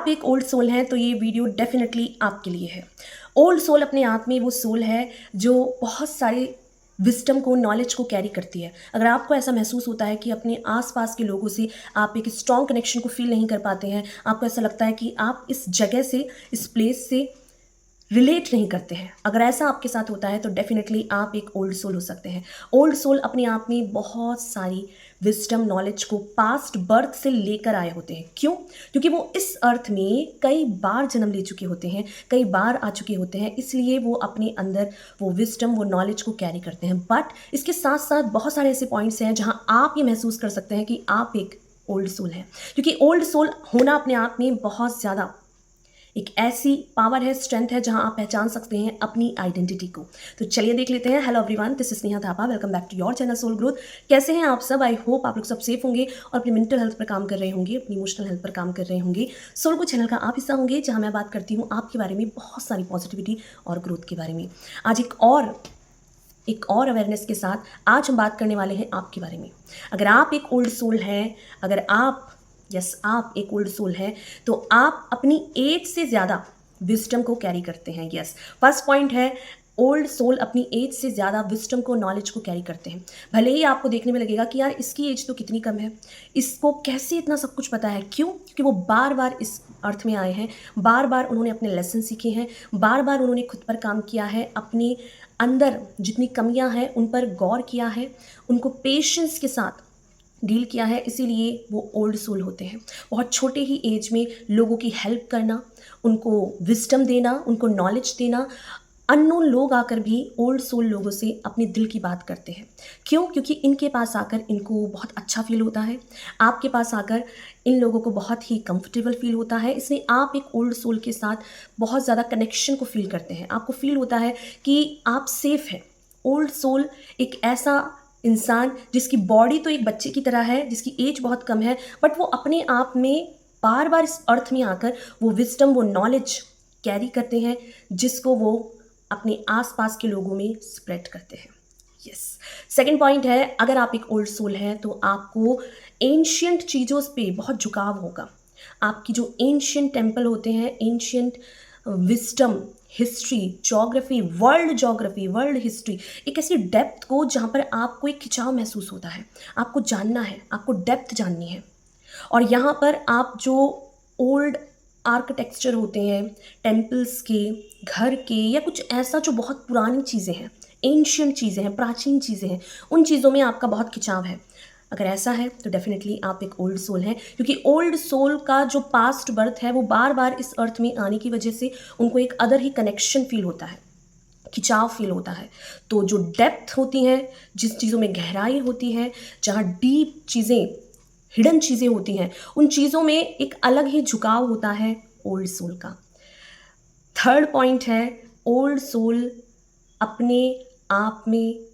आप एक old soul हैं तो ये वीडियो डेफिनेटली आपके लिए है। ओल्ड सोल अपने आप में वो सोल है जो बहुत सारे विस्डम को, नॉलेज को कैरी करती है। अगर आपको ऐसा महसूस होता है कि अपने आसपास के लोगों से आप एक स्ट्रॉन्ग कनेक्शन को फील नहीं कर पाते हैं, आपको ऐसा लगता है कि आप इस जगह से, इस प्लेस से रिलेट नहीं करते हैं, अगर ऐसा आपके साथ होता है तो डेफिनेटली आप एक ओल्ड सोल हो सकते हैं। ओल्ड सोल अपने आप में बहुत सारी विजडम, नॉलेज को पास्ट बर्थ से लेकर आए होते हैं। क्यों? क्योंकि वो इस अर्थ में कई बार जन्म ले चुके होते हैं, कई बार आ चुके होते हैं, इसलिए वो अपने अंदर वो विजडम, वो नॉलेज को कैरी करते हैं। बट इसके साथ साथ बहुत सारे ऐसे पॉइंट्स हैं जहाँ आप ये महसूस कर सकते हैं कि आप एक ओल्ड सोल हैं, क्योंकि ओल्ड सोल होना अपने आप में बहुत ज़्यादा एक ऐसी पावर है, स्ट्रेंथ है, जहां आप पहचान सकते हैं अपनी आइडेंटिटी को। तो चलिए देख लेते हैं। Hello everyone, this is Sneha Thapa, welcome back to your channel soul growth. कैसे हैं आप सब? आई होप आप लोग सब सेफ होंगे और अपनी मेंटल हेल्थ पर काम कर रहे होंगे, अपनी इमोशनल हेल्थ पर काम कर रहे होंगे। सोल ग्रोथ चैनल का आप हिस्सा होंगे जहां मैं बात करती हूँ आपके बारे में, बहुत सारी पॉजिटिविटी और ग्रोथ के बारे में। आज एक और अवेयरनेस के साथ आज हम बात करने वाले हैं आपके बारे में। अगर आप एक ओल्ड सोल हैं, अगर आप आप एक ओल्ड सोल हैं, तो आप अपनी एज से ज़्यादा विजडम को कैरी करते हैं। फर्स्ट पॉइंट है, ओल्ड सोल अपनी एज से ज़्यादा विजडम को, नॉलेज को कैरी करते हैं। भले ही आपको देखने में लगेगा कि यार इसकी एज तो कितनी कम है, इसको कैसे इतना सब कुछ पता है। क्यों? क्योंकि वो बार बार इस अर्थ में आए हैं, बार बार उन्होंने अपने लेसन सीखे हैं, बार बार उन्होंने खुद पर काम किया है, अपने अंदर जितनी कमियां हैं उन पर गौर किया है, उनको पेशेंस के साथ डील किया है, इसीलिए वो ओल्ड सोल होते हैं। बहुत छोटे ही एज में लोगों की हेल्प करना, उनको विजडम देना, उनको नॉलेज देना। अननोन लोग आकर भी ओल्ड सोल लोगों से अपने दिल की बात करते हैं। क्यों? क्योंकि इनके पास आकर इनको बहुत अच्छा फील होता है, आपके पास आकर इन लोगों को बहुत ही कंफर्टेबल फील होता है। इसलिए आप एक ओल्ड सोल के साथ बहुत ज़्यादा कनेक्शन को फील करते हैं, आपको फील होता है कि आप सेफ हैं। ओल्ड सोल एक ऐसा इंसान जिसकी बॉडी तो एक बच्चे की तरह है, जिसकी एज बहुत कम है, बट वो अपने आप में बार बार इस अर्थ में आकर वो विजडम, वो नॉलेज कैरी करते हैं, जिसको वो अपने आसपास के लोगों में स्प्रेड करते हैं। सेकंड पॉइंट है, अगर आप एक ओल्ड सोल हैं तो आपको एंशियंट चीज़ों पे बहुत झुकाव होगा। आपकी जो एंशियंट टेम्पल होते हैं, ancient wisdom, history, geography, world history, एक ऐसी डेप्थ को जहाँ पर आपको एक खिंचाव महसूस होता है, आपको जानना है, आपको डेप्थ जाननी है। और यहाँ पर आप जो ओल्ड आर्किटेक्चर होते हैं, टेम्पल्स के, घर के, या कुछ ऐसा जो बहुत पुरानी चीज़ें हैं, एंशियंट चीज़ें हैं, प्राचीन चीज़ें हैं, उन चीज़ों में आपका बहुत खिंचाव है। अगर ऐसा है तो डेफिनेटली आप एक ओल्ड सोल हैं, क्योंकि ओल्ड सोल का जो पास्ट बर्थ है वो बार बार इस अर्थ में आने की वजह से उनको एक अदर ही कनेक्शन फील होता है, खिंचाव फील होता है। तो जो डेप्थ होती हैं, जिस चीज़ों में गहराई होती है, जहाँ डीप चीज़ें, हिडन चीज़ें होती हैं, उन चीज़ों में एक अलग ही झुकाव होता है ओल्ड सोल का। थर्ड पॉइंट है, ओल्ड सोल अपने आप में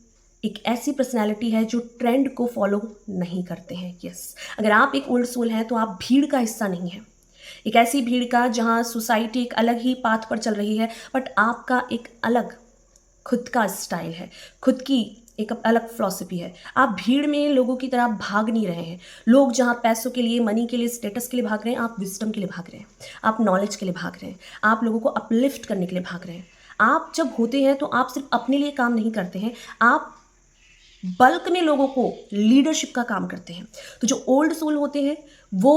एक ऐसी पर्सनैलिटी है जो ट्रेंड को फॉलो नहीं करते हैं। अगर आप एक ओल्ड सोल हैं तो आप भीड़ का हिस्सा नहीं हैं, एक ऐसी भीड़ का जहां सोसाइटी एक अलग ही पाथ पर चल रही है, बट आपका एक अलग खुद का स्टाइल है, खुद की एक अलग फिलॉसफी है। आप भीड़ में लोगों की तरह भाग नहीं रहे हैं। लोग जहाँ पैसों के लिए, मनी के लिए, स्टेटस के लिए भाग रहे हैं, आप विजडम के लिए भाग रहे हैं, आप नॉलेज के लिए भाग रहे हैं, आप लोगों को अपलिफ्ट करने के लिए भाग रहे हैं। आप जब होते हैं तो आप सिर्फ अपने लिए काम नहीं करते हैं, आप बल्क में लोगों को लीडरशिप का काम करते हैं। तो जो ओल्ड सोल होते हैं वो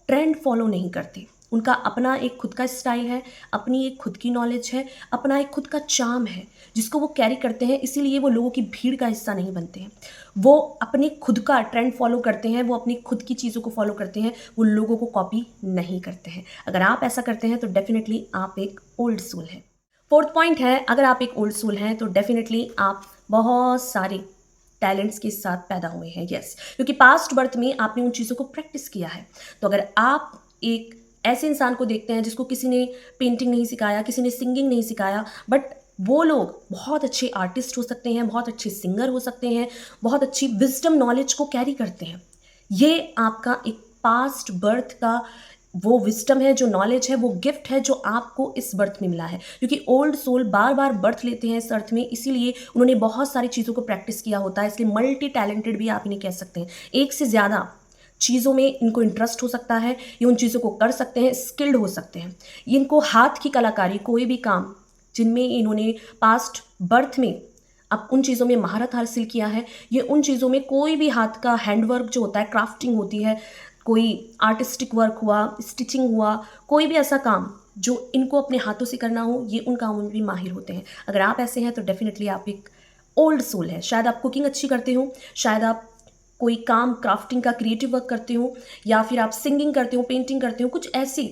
ट्रेंड फॉलो नहीं करते, उनका अपना एक खुद का स्टाइल है, अपनी एक खुद की नॉलेज है, अपना एक खुद का चार्म है जिसको वो कैरी करते हैं। इसीलिए वो लोगों की भीड़ का हिस्सा नहीं बनते हैं, वो अपने खुद का ट्रेंड फॉलो करते हैं, वो अपनी खुद की चीज़ों को फॉलो करते हैं, वो लोगों को कॉपी नहीं करते हैं। अगर आप ऐसा करते हैं तो डेफिनेटली आप एक ओल्ड सोल हैं। फोर्थ पॉइंट है, अगर आप एक ओल्ड सोल हैं तो डेफिनेटली आप बहुत सारे टैलेंट्स के साथ पैदा हुए हैं। क्योंकि पास्ट बर्थ में आपने उन चीज़ों को प्रैक्टिस किया है। तो अगर आप एक ऐसे इंसान को देखते हैं जिसको किसी ने पेंटिंग नहीं सिखाया, किसी ने सिंगिंग नहीं सिखाया, बट वो लोग बहुत अच्छे आर्टिस्ट हो सकते हैं, बहुत अच्छे सिंगर हो सकते हैं, बहुत अच्छी विजडम, नॉलेज को कैरी करते हैं। ये आपका एक पास्ट बर्थ का वो विजडम है, जो नॉलेज है, वो गिफ्ट है जो आपको इस बर्थ में मिला है। क्योंकि ओल्ड सोल बार बार बर्थ लेते हैं इस अर्थ में, इसीलिए उन्होंने बहुत सारी चीज़ों को प्रैक्टिस किया होता है, इसलिए मल्टी टैलेंटेड भी आप इन्हें कह सकते हैं। एक से ज़्यादा चीज़ों में इनको इंटरेस्ट हो सकता है, ये उन चीज़ों को कर सकते हैं, स्किल्ड हो सकते हैं। इनको हाथ की कलाकारी, कोई भी काम जिनमें इन्होंने पास्ट बर्थ में अब उन चीज़ों में महारत हासिल किया है, ये उन चीज़ों में कोई भी हाथ का हैंडवर्क जो होता है, क्राफ्टिंग होती है, कोई आर्टिस्टिक वर्क हुआ, स्टिचिंग हुआ, कोई भी ऐसा काम जो इनको अपने हाथों से करना हो, ये उन कामों में भी माहिर होते हैं। अगर आप ऐसे हैं तो डेफिनेटली आप एक ओल्ड सोल है। शायद आप कुकिंग अच्छी करते हो, शायद आप कोई काम क्राफ्टिंग का क्रिएटिव वर्क करते हो, या फिर आप सिंगिंग करते हो, पेंटिंग करते हो, कुछ ऐसी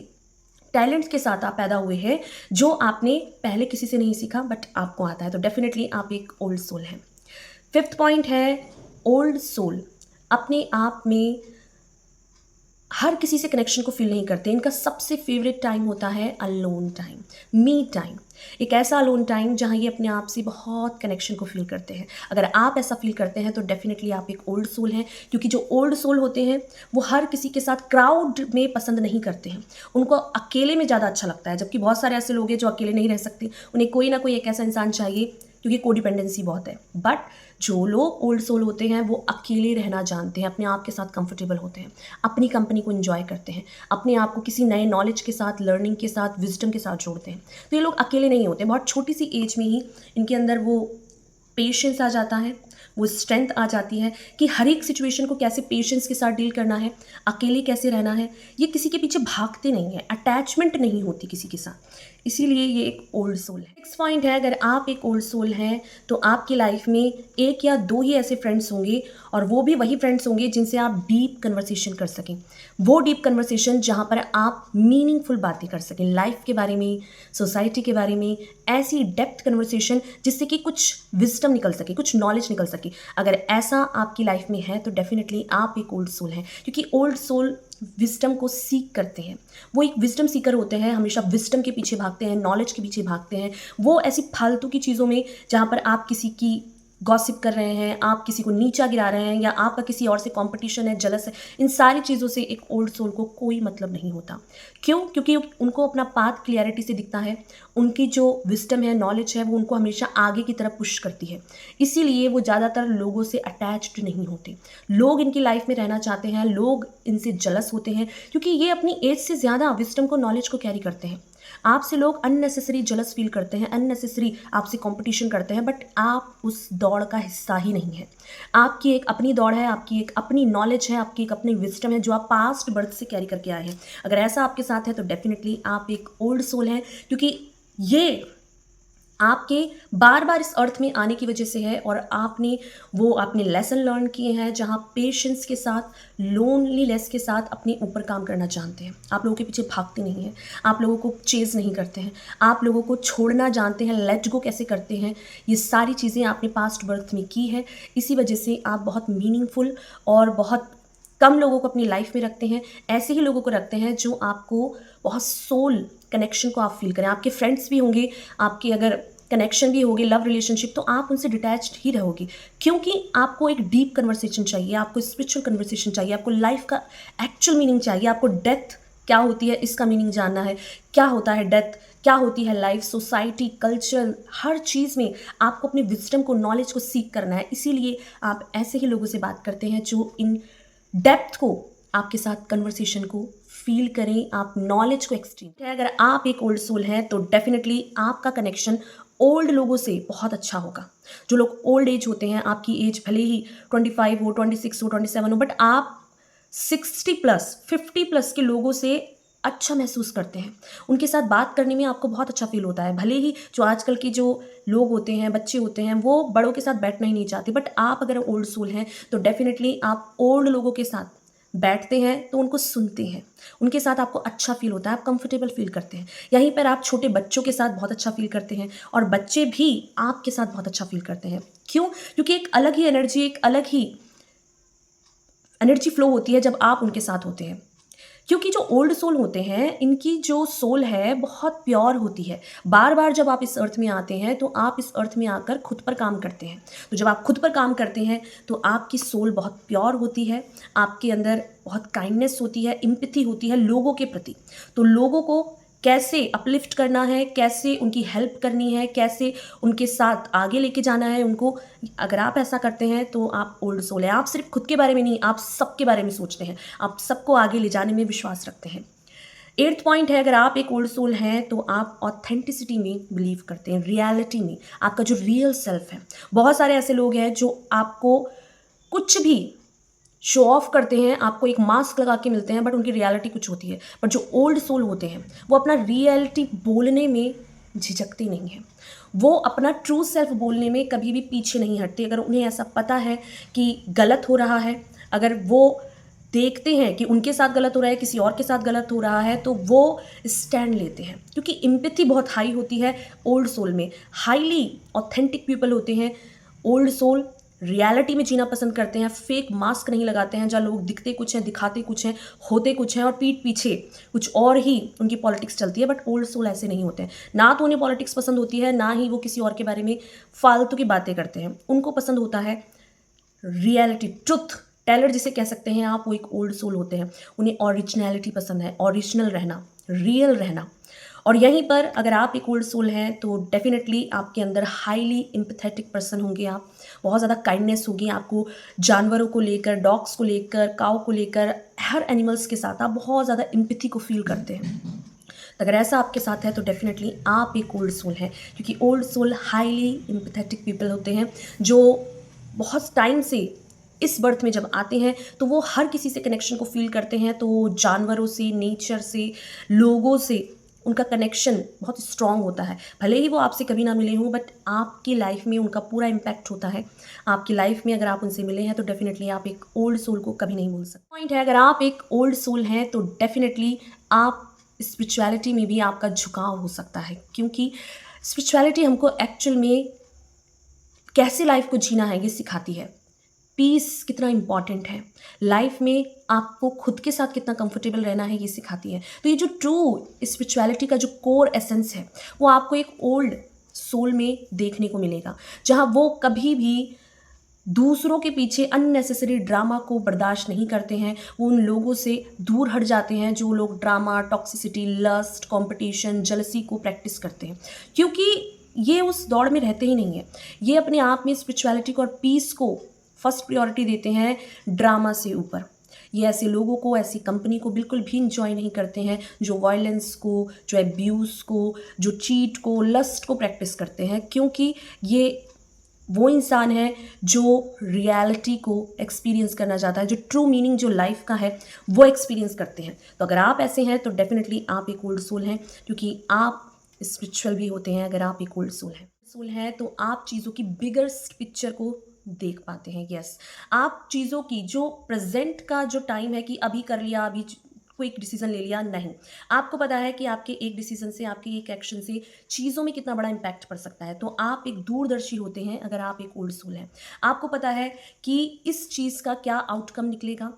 टैलेंट्स के साथ आप पैदा हुए हैं जो आपने पहले किसी से नहीं सीखा बट आपको आता है, तो डेफिनेटली आप एक ओल्ड सोल हैं। फिफ्थ पॉइंट है, ओल्ड सोल अपने आप में हर किसी से कनेक्शन को फील नहीं करते। इनका सबसे फेवरेट टाइम होता है अलोन टाइम, मी टाइम। एक ऐसा अलोन टाइम जहाँ ये अपने आप से बहुत कनेक्शन को फील करते हैं। अगर आप ऐसा फील करते हैं तो डेफिनेटली आप एक ओल्ड सोल हैं, क्योंकि जो ओल्ड सोल होते हैं वो हर किसी के साथ क्राउड में पसंद नहीं करते हैं। उनको अकेले में ज़्यादा अच्छा लगता है, जबकि बहुत सारे ऐसे लोग हैं जो अकेले नहीं रह सकते। उन्हें कोई ना कोई एक ऐसा इंसान चाहिए, क्योंकि कोडिपेंडेंसी बहुत है। बट जो लोग ओल्ड सोल होते हैं वो अकेले रहना जानते हैं, अपने आप के साथ कंफर्टेबल होते हैं, अपनी कंपनी को एंजॉय करते हैं, अपने आप को किसी नए नॉलेज के साथ, लर्निंग के साथ, विजडम के साथ जोड़ते हैं। तो ये लोग अकेले नहीं होते। बहुत छोटी सी एज में ही इनके अंदर वो पेशेंस आ जाता है, वो स्ट्रेंथ आ जाती है कि हर एक सिचुएशन को कैसे पेशेंस के साथ डील करना है, अकेले कैसे रहना है। ये किसी के पीछे भागते नहीं हैं, अटैचमेंट नहीं होती किसी के साथ, इसीलिए ये एक ओल्ड सोल है। नेक्स्ट पॉइंट है, अगर आप एक ओल्ड सोल हैं तो आपकी लाइफ में एक या दो ही ऐसे फ्रेंड्स होंगे, और वो भी वही फ्रेंड्स होंगे जिनसे आप डीप कन्वर्सेशन कर सकें। वो डीप कन्वर्सेशन जहाँ पर आप मीनिंगफुल बातें कर सकें, लाइफ के बारे में, सोसाइटी के बारे में, ऐसी डेप्थ कन्वर्सेशन जिससे कि कुछ विजडम निकल सके, कुछ नॉलेज निकल सके। अगर ऐसा आपकी लाइफ में है तो डेफिनेटली आप एक ओल्ड सोल हैं, क्योंकि ओल्ड सोल विजडम को सीख करते हैं। वो एक विजडम सीकर होते हैं, हमेशा विजडम के पीछे भागते हैं, नॉलेज के पीछे भागते हैं। वो ऐसी फालतू की चीज़ों में जहाँ पर आप किसी की गॉसिप कर रहे हैं, आप किसी को नीचा गिरा रहे हैं, या आपका किसी और से कंपटीशन है, जलस है, इन सारी चीज़ों से एक ओल्ड सोल को कोई मतलब नहीं होता। क्यों? क्योंकि उनको अपना पाथ क्लियरिटी से दिखता है। उनकी जो विजडम है, नॉलेज है, वो उनको हमेशा आगे की तरफ पुश करती है। इसीलिए वो ज़्यादातर लोगों से अटैच्ड नहीं होते। लोग इनकी लाइफ में रहना चाहते हैं, लोग इनसे जलस होते हैं, क्योंकि ये अपनी एज से ज़्यादा विजडम को, नॉलेज को कैरी करते हैं। आपसे लोग अननेसेसरी जलस फील करते हैं, अननेसेसरी आपसे कंपटीशन करते हैं, बट आप उस दौड़ का हिस्सा ही नहीं है। आपकी एक अपनी दौड़ है, आपकी एक अपनी नॉलेज है, आपकी एक अपनी विजडम है जो आप पास्ट बर्थ से कैरी करके आए हैं। अगर ऐसा आपके साथ है तो डेफिनेटली आप एक ओल्ड सोल हैं, क्योंकि ये आपके बार बार इस अर्थ में आने की वजह से है, और आपने लेसन लर्न किए हैं जहाँ पेशेंस के साथ, लोनलीनेस के साथ अपने ऊपर काम करना जानते हैं। आप लोगों के पीछे भागते नहीं हैं, आप लोगों को चेज़ नहीं करते हैं, आप लोगों को छोड़ना जानते हैं, लेट गो कैसे करते हैं। ये सारी चीज़ें आपने पास्ट बर्थ में की है। इसी वजह से आप बहुत मीनिंगफुल और बहुत कम लोगों को अपनी लाइफ में रखते हैं। ऐसे ही लोगों को रखते हैं जो आपको बहुत सोल कनेक्शन को आप फील करें। आपके फ्रेंड्स भी होंगे, आपके अगर कनेक्शन भी होगी, लव रिलेशनशिप, तो आप उनसे डिटैच्ड ही रहोगे, क्योंकि आपको एक डीप कन्वर्सेशन चाहिए, आपको स्पिरिचुअल कन्वर्सेशन चाहिए, आपको लाइफ का एक्चुअल मीनिंग चाहिए, आपको डेथ क्या होती है इसका मीनिंग जानना है, क्या होता है डेथ, क्या होती है लाइफ, सोसाइटी, कल्चर, हर चीज़ में आपको अपने विजडम को, नॉलेज को सीख करना है। इसीलिए आप ऐसे ही लोगों से बात करते हैं जो इन डेप्थ को, आपके साथ कन्वर्सेशन को फील करें, आप नॉलेज को एक्सचेंज। अगर आप एक ओल्ड सोल हैं तो डेफिनेटली आपका कनेक्शन ओल्ड लोगों से बहुत अच्छा होगा। जो लोग ओल्ड एज होते हैं, आपकी एज भले ही 25 हो, 26 हो, 27 हो, बट आप 60+, 50+ के लोगों से अच्छा महसूस करते हैं। उनके साथ बात करने में आपको बहुत अच्छा फील होता है। भले ही जो आजकल के जो लोग होते हैं, बच्चे होते हैं, वो बड़ों के साथ बैठना ही नहीं चाहते, बट आप अगर ओल्ड सोल हैं तो डेफिनेटली आप ओल्ड लोगों के साथ बैठते हैं तो उनको सुनते हैं, उनके साथ आपको अच्छा फील होता है, आप कंफर्टेबल फील करते हैं। यहीं पर आप छोटे बच्चों के साथ बहुत अच्छा फील करते हैं, और बच्चे भी आपके साथ बहुत अच्छा फील करते हैं। क्यों? क्योंकि एक अलग ही एनर्जी, एक अलग ही एनर्जी फ्लो होती है जब आप उनके साथ होते हैं। क्योंकि जो ओल्ड सोल होते हैं, इनकी जो सोल है बहुत प्योर होती है। बार बार जब आप इस अर्थ में आते हैं तो आप इस अर्थ में आकर खुद पर काम करते हैं। तो जब आप खुद पर काम करते हैं तो आपकी सोल बहुत प्योर होती है, आपके अंदर बहुत काइंडनेस होती है, एम्पैथी होती है लोगों के प्रति। तो लोगों को कैसे अपलिफ्ट करना है, कैसे उनकी हेल्प करनी है, कैसे उनके साथ आगे लेके जाना है उनको। अगर आप ऐसा करते हैं तो आप ओल्ड सोल हैं। आप सिर्फ खुद के बारे में नहीं, आप सबके बारे में सोचते हैं, आप सबको आगे ले जाने में विश्वास रखते हैं। 8th पॉइंट है, अगर आप एक ओल्ड सोल हैं तो आप ऑथेंटिसिटी में बिलीव करते हैं, रियलिटी में, आपका जो रियल सेल्फ है। बहुत सारे ऐसे लोग हैं जो आपको कुछ भी शो ऑफ करते हैं, आपको एक मास्क लगा के मिलते हैं, बट उनकी रियलिटी कुछ होती है। बट जो ओल्ड सोल होते हैं वो अपना रियलिटी बोलने में झिझकते नहीं हैं, वो अपना ट्रू सेल्फ बोलने में कभी भी पीछे नहीं हटते। अगर उन्हें ऐसा पता है कि गलत हो रहा है, अगर वो देखते हैं कि उनके साथ गलत हो रहा है, किसी और के साथ गलत हो रहा है, तो वो स्टैंड लेते हैं, क्योंकि एम्पैथी बहुत हाई होती है ओल्ड सोल में। हाईली ऑथेंटिक पीपल होते हैं ओल्ड सोल, रियलिटी में जीना पसंद करते हैं, फेक मास्क नहीं लगाते हैं जहाँ लोग दिखते कुछ हैं, दिखाते कुछ हैं, होते कुछ हैं और पीठ पीछे कुछ और ही उनकी पॉलिटिक्स चलती है। बट ओल्ड सोल ऐसे नहीं होते हैं, ना तो उन्हें पॉलिटिक्स पसंद होती है, ना ही वो किसी और के बारे में फालतू की बातें करते हैं। उनको पसंद होता है रियलिटी, ट्रुथ टेलर जिसे कह सकते हैं आप, वो एक ओल्ड सोल होते हैं। उन्हें ओरिजिनलिटी पसंद है, ओरिजिनल रहना, रियल रहना। और यहीं पर अगर आप एक ओल्ड सोल हैं तो डेफिनेटली आपके अंदर हाईली एम्पैथेटिक पर्सन होंगे आप, बहुत ज़्यादा काइंडनेस होगी आपको, जानवरों को लेकर, डॉग्स को लेकर, काऊ को लेकर, हर एनिमल्स के साथ आप बहुत ज़्यादा एम्पैथी को फील करते हैं। तो अगर ऐसा आपके साथ है तो डेफिनेटली आप एक ओल्ड सोल हैं, क्योंकि old soul highly empathetic people होते हैं जो बहुत टाइम से इस बर्थ में जब आते हैं तो वो हर किसी से कनेक्शन को फील करते हैं। तो जानवरों से, नेचर से, लोगों से उनका कनेक्शन बहुत स्ट्रांग होता है। भले ही वो आपसे कभी ना मिले हों, बट आपकी लाइफ में उनका पूरा इम्पैक्ट होता है। आपकी लाइफ में अगर आप उनसे मिले हैं तो डेफिनेटली आप एक ओल्ड सोल को कभी नहीं भूल सकते। पॉइंट है, अगर आप एक ओल्ड सोल हैं तो डेफिनेटली आप स्पिरिचुअलिटी में भी आपका झुकाव हो सकता है, क्योंकि स्पिरिचुअलिटी हमको एक्चुअल में कैसे लाइफ को जीना है ये सिखाती है। पीस कितना इम्पॉर्टेंट है लाइफ में, आपको खुद के साथ कितना कंफर्टेबल रहना है ये सिखाती है। तो ये जो ट्रू स्पिरिचुअलिटी का जो कोर एसेंस है वो आपको एक ओल्ड सोल में देखने को मिलेगा, जहाँ वो कभी भी दूसरों के पीछे अननेसेसरी ड्रामा को बर्दाश्त नहीं करते हैं। वो उन लोगों से दूर हट जाते हैं जो लोग drama, toxicity, lust, competition, jealousy को प्रैक्टिस करते हैं, क्योंकि ये उस दौड़ में रहते ही नहीं है। ये अपने आप में स्पिरिचुअलिटी को और पीस को फर्स्ट प्रायोरिटी देते हैं ड्रामा से ऊपर। ये ऐसे लोगों को, ऐसी कंपनी को बिल्कुल भी इंजॉय नहीं करते हैं जो वायलेंस को, जो एब्यूज़ को, जो चीट को, लस्ट को प्रैक्टिस करते हैं, क्योंकि ये वो इंसान है जो रियलिटी को एक्सपीरियंस करना चाहता है, जो ट्रू मीनिंग जो लाइफ का है वो एक्सपीरियंस करते हैं। तो अगर आप ऐसे हैं तो डेफिनेटली आप एक ओल्ड सोल हैं, क्योंकि आप स्पिरिचुअल भी होते हैं। अगर आप एक ओल्ड सोल हैं तो आप चीज़ों की बिगर पिक्चर को देख पाते हैं। यस, आप चीज़ों की जो प्रेजेंट का जो टाइम है कि अभी कर लिया, अभी कोई डिसीजन ले लिया, नहीं, आपको पता है कि आपके एक डिसीजन से, आपके एक एक्शन से चीज़ों में कितना बड़ा इम्पैक्ट पड़ सकता है। तो आप एक दूरदर्शी होते हैं अगर आप एक ओल्ड सोल हैं। आपको पता है कि इस चीज़ का क्या आउटकम निकलेगा,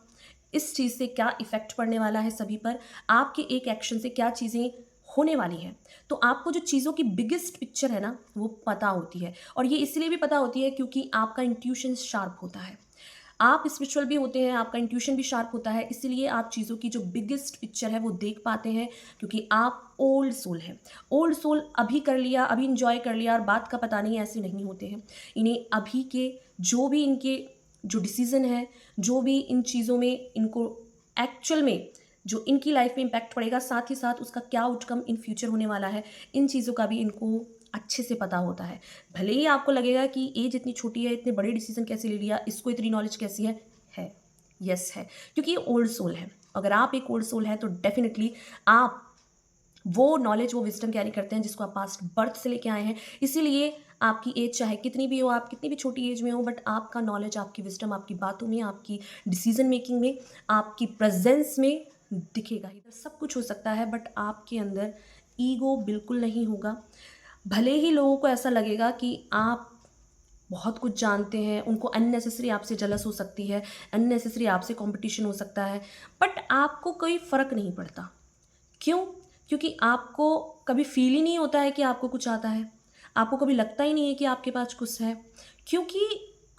इस चीज़ से क्या इफ़ेक्ट पड़ने वाला है सभी पर, आपके एक एक्शन से क्या चीज़ें होने वाली हैं। तो आपको जो चीज़ों की बिगेस्ट पिक्चर है ना वो पता होती है, और ये इसलिए भी पता होती है क्योंकि आपका इंट्यूशन शार्प होता है। आप स्पिरिचुअल भी होते हैं, आपका इंट्यूशन भी शार्प होता है, इसलिए आप चीज़ों की जो बिगेस्ट पिक्चर है वो देख पाते हैं, क्योंकि आप ओल्ड सोल हैं। ओल्ड सोल अभी कर लिया, अभी इंजॉय कर लिया और बात का पता नहीं, ऐसे नहीं होते हैं। इन्हें अभी के जो भी इनके जो डिसीज़न है, जो भी इन चीज़ों में इनको एक्चुअल में जो इनकी लाइफ में इम्पैक्ट पड़ेगा, साथ ही साथ उसका क्या आउटकम इन फ्यूचर होने वाला है, इन चीज़ों का भी इनको अच्छे से पता होता है। भले ही आपको लगेगा कि एज इतनी छोटी है, इतने बड़े डिसीजन कैसे ले लिया, इसको इतनी नॉलेज कैसी है। यस है, क्योंकि ये ओल्ड सोल है। अगर आप एक ओल्ड सोल हैं तो डेफिनेटली आप वो नॉलेज, वो विजडम कैरी करते हैं जिसको आप पास्ट बर्थ से लेके आए हैं। इसीलिए आपकी एज चाहे कितनी भी हो, आप कितनी भी छोटी एज में हो, बट आपका नॉलेज, आपकी विजडम, आपकी बातों में, आपकी डिसीजन मेकिंग में, आपकी प्रेजेंस में दिखेगा ही। सब कुछ हो सकता है बट आपके अंदर ईगो बिल्कुल नहीं होगा। भले ही लोगों को ऐसा लगेगा कि आप बहुत कुछ जानते हैं, उनको अननेसेसरी आपसे जलस हो सकती है, अननेसेसरी आपसे कंपटीशन हो सकता है, बट आपको कोई फ़र्क नहीं पड़ता। क्यों? क्योंकि आपको कभी फील ही नहीं होता है कि आपको कुछ आता है, आपको कभी लगता ही नहीं है कि आपके पास कुछ है, क्योंकि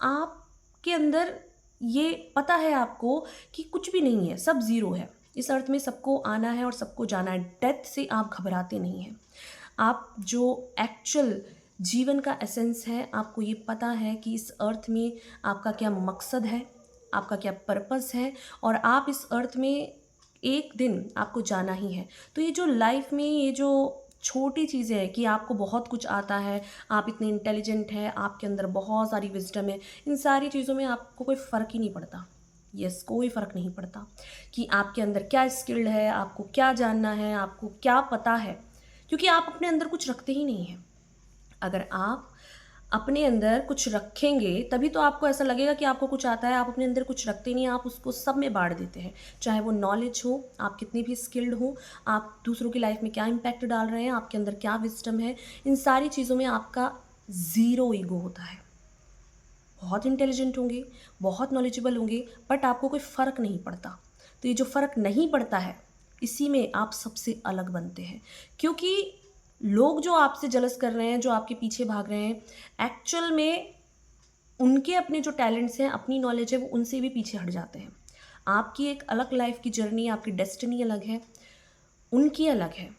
आपके अंदर ये पता है आपको कि कुछ भी नहीं है, सब ज़ीरो है। इस अर्थ में सबको आना है और सबको जाना है। डेथ से आप घबराते नहीं हैं। आप जो एक्चुअल जीवन का एसेंस है, आपको ये पता है कि इस अर्थ में आपका क्या मकसद है, आपका क्या पर्पस है, और आप इस अर्थ में एक दिन आपको जाना ही है। तो ये जो लाइफ में ये जो छोटी चीज़ें हैं कि आपको बहुत कुछ आता है, आप इतने इंटेलिजेंट हैं, आपके अंदर बहुत सारी विजडम है, इन सारी चीज़ों में आपको कोई फ़र्क ही नहीं पड़ता। यस, कोई फ़र्क नहीं पड़ता कि आपके अंदर क्या स्किल्ड है, आपको क्या जानना है, आपको क्या पता है, क्योंकि आप अपने अंदर कुछ रखते ही नहीं हैं। अगर आप अपने अंदर कुछ रखेंगे तभी तो आपको ऐसा लगेगा कि आपको कुछ आता है। आप अपने अंदर कुछ रखते नहीं, आप उसको सब में बांट देते हैं, चाहे वो नॉलेज हो, आप कितनी भी स्किल्ड हो, आप दूसरों की लाइफ में क्या इम्पैक्ट डाल रहे हैं, आपके अंदर क्या विजडम है, इन सारी चीज़ों में आपका ज़ीरो ईगो होता है। बहुत इंटेलिजेंट होंगे, बहुत नॉलेजेबल होंगे, बट आपको कोई फ़र्क नहीं पड़ता। तो ये जो फ़र्क नहीं पड़ता है, इसी में आप सबसे अलग बनते हैं। क्योंकि लोग जो आपसे जलस कर रहे हैं, जो आपके पीछे भाग रहे हैं, एक्चुअल में उनके अपने जो टैलेंट्स हैं, अपनी नॉलेज है, वो उनसे भी पीछे हट जाते हैं। आपकी एक अलग लाइफ की जर्नी, आपकी डेस्टिनी अलग है, उनकी अलग है।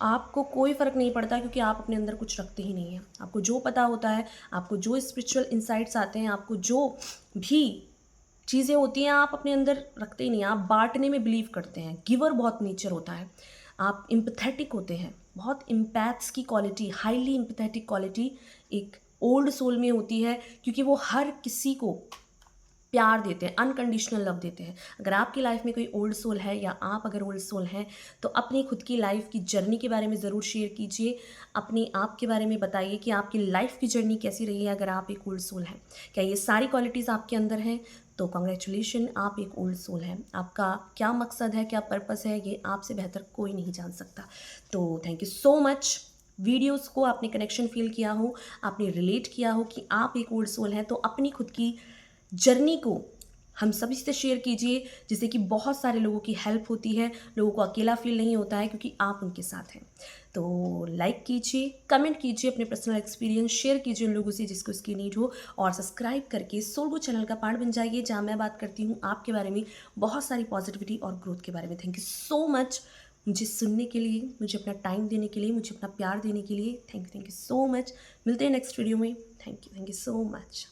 आपको कोई फ़र्क नहीं पड़ता क्योंकि आप अपने अंदर कुछ रखते ही नहीं हैं। आपको जो पता होता है, आपको जो स्पिरिचुअल इंसाइट्स आते हैं, आपको जो भी चीज़ें होती हैं, आप अपने अंदर रखते ही नहीं हैं। आप बाँटने में बिलीव करते हैं, गिवर बहुत नेचर होता है। आप एम्पैथेटिक होते हैं, बहुत एम्पैथ्स की क्वालिटी, हाईली एम्पैथेटिक क्वालिटी एक ओल्ड सोल में होती है, क्योंकि वो हर किसी को प्यार देते हैं, अनकंडीशनल लव देते हैं। अगर आपकी लाइफ में कोई ओल्ड सोल है या आप अगर ओल्ड सोल हैं, तो अपनी खुद की लाइफ की जर्नी के बारे में ज़रूर शेयर कीजिए। अपने आप के बारे में बताइए कि आपकी लाइफ की जर्नी कैसी रही है अगर आप एक ओल्ड सोल हैं। क्या ये सारी क्वालिटीज़ आपके अंदर हैं? तो कॉन्ग्रेचुलेशन, आप एक ओल्ड सोल हैं। आपका क्या मकसद है, क्या पर्पस है, ये आपसे बेहतर कोई नहीं जान सकता। तो thank you so much. Videos को आपने कनेक्शन फील किया हो, आपने रिलेट किया हो कि आप एक ओल्ड सोल हैं, तो अपनी खुद की जर्नी को हम सभी से शेयर कीजिए, जिससे कि बहुत सारे लोगों की हेल्प होती है, लोगों को अकेला फील नहीं होता है क्योंकि आप उनके साथ हैं। तो लाइक कीजिए, कमेंट कीजिए, अपने पर्सनल एक्सपीरियंस शेयर कीजिए उन लोगों से जिसको इसकी नीड हो, और सब्सक्राइब करके सोलगो चैनल का पार्ट बन जाइए, जहाँ मैं बात करती हूँ आपके बारे में, बहुत सारी पॉजिटिविटी और ग्रोथ के बारे में। थैंक यू सो मच मुझे सुनने के लिए, मुझे अपना टाइम देने के लिए, मुझे अपना प्यार देने के लिए। Thank you so much. मिलते हैं नेक्स्ट वीडियो में। Thank you so much.